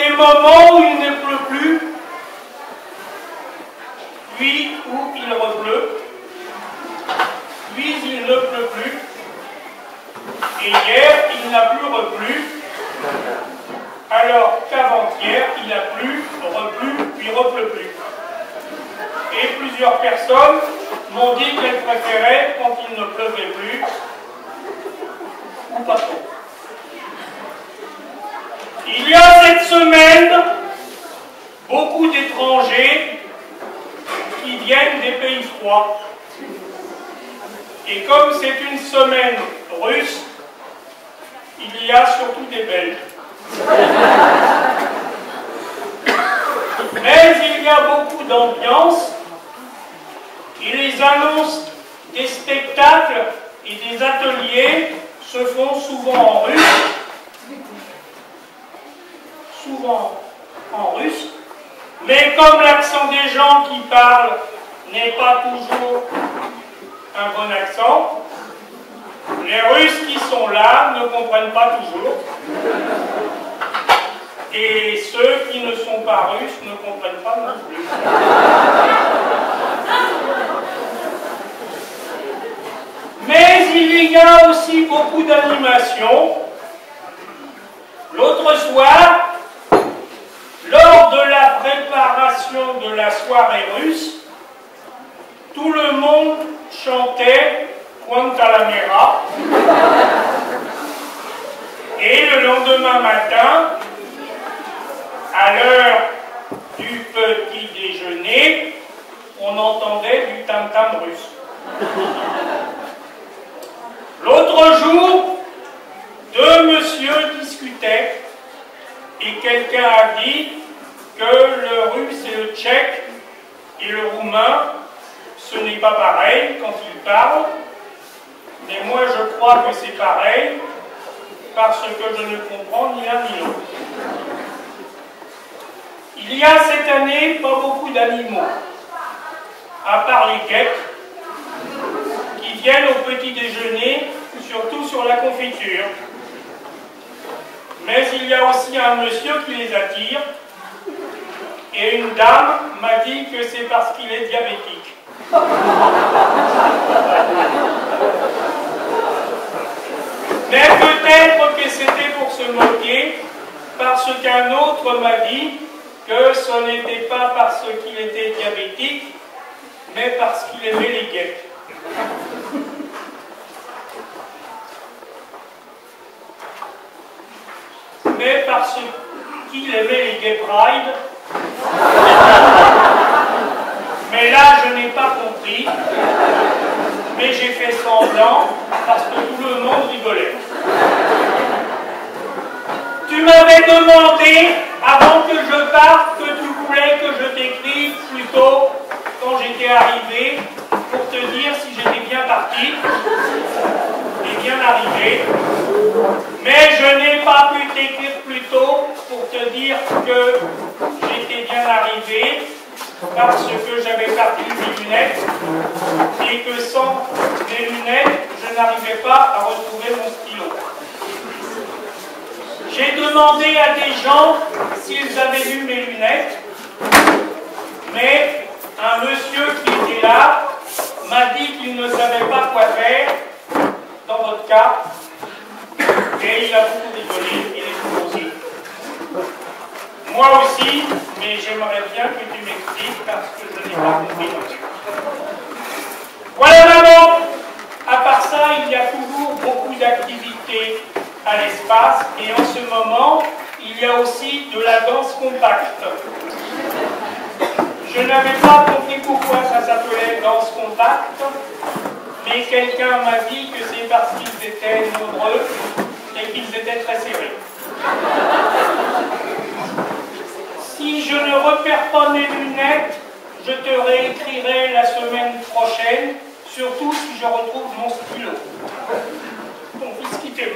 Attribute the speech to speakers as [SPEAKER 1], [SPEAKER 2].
[SPEAKER 1] des moments où il ne pleut plus, puis où il repleut, puis il ne pleut plus, et hier il n'a plus replu, alors qu'avant-hier il a plu, replu, puis repleut plus. Et plusieurs personnes m'ont dit qu'elles préféraient quand il ne pleuvait plus, ou pas trop. Il y a cette semaine beaucoup d'étrangers qui viennent des pays froids. Et comme c'est une semaine russe, il y a surtout des Belges. Mais il y a beaucoup d'ambiance et les annonces des spectacles et des ateliers se font souvent en russe, mais comme l'accent des gens qui parlent n'est pas toujours un bon accent, les Russes qui sont là ne comprennent pas toujours, et ceux qui ne sont pas russes ne comprennent pas non plus. Mais il y a aussi beaucoup d'animations. L'autre soir, lors de la préparation de la soirée russe, tout le monde chantait Guantanamera. Et le lendemain matin, à l'heure du petit déjeuner, on entendait du tam-tam russe. L'autre jour, deux messieurs discutaient et quelqu'un a dit que le russe et le tchèque et le roumain, ce n'est pas pareil quand ils parlent, mais moi je crois que c'est pareil parce que je ne comprends ni l'un ni l'autre. Il y a cette année pas beaucoup d'animaux, à part les guêpes, qui viennent au petit déjeuner, surtout sur la confiture. Mais il y a aussi un monsieur qui les attire, et une dame m'a dit que c'est parce qu'il est diabétique. Mais peut-être que c'était pour se moquer, parce qu'un autre m'a dit que ce n'était pas parce qu'il était diabétique, mais parce qu'il aimait les guêpes. Mais parce qu'il aimait les gay pride. Mais là, je n'ai pas compris. Mais j'ai fait semblant parce que tout le monde rigolait. Tu m'avais demandé, avant que je parte, que tu voulais que je t'écrive plus tôt, quand j'étais arrivé, pour te dire si j'étais bien parti et bien arrivé. Mais je n'ai pas pu t'écrire plus tôt pour te dire que j'étais bien arrivé parce que j'avais perdu mes lunettes et que sans mes lunettes, je n'arrivais pas à retrouver mon stylo. J'ai demandé à des gens s'ils avaient vu mes lunettes, mais un monsieur qui était là m'a dit qu'il ne savait pas quoi faire dans votre cas. Et il a beaucoup rigolé, il est tout aussi. Moi aussi, mais j'aimerais bien que tu m'expliques parce que je n'ai pas compris. Voilà maman. À part ça, il y a toujours beaucoup d'activités à l'espace et en ce moment, il y a aussi de la danse compacte. Je n'avais pas compris pourquoi ça s'appelait danse compacte, mais quelqu'un m'a dit que c'est parce qu'ils étaient nombreux et qu'ils étaient très serrés. Si je ne repère pas mes lunettes, je te réécrirai la semaine prochaine, surtout si je retrouve mon stylo. Ton fils qui t'aime.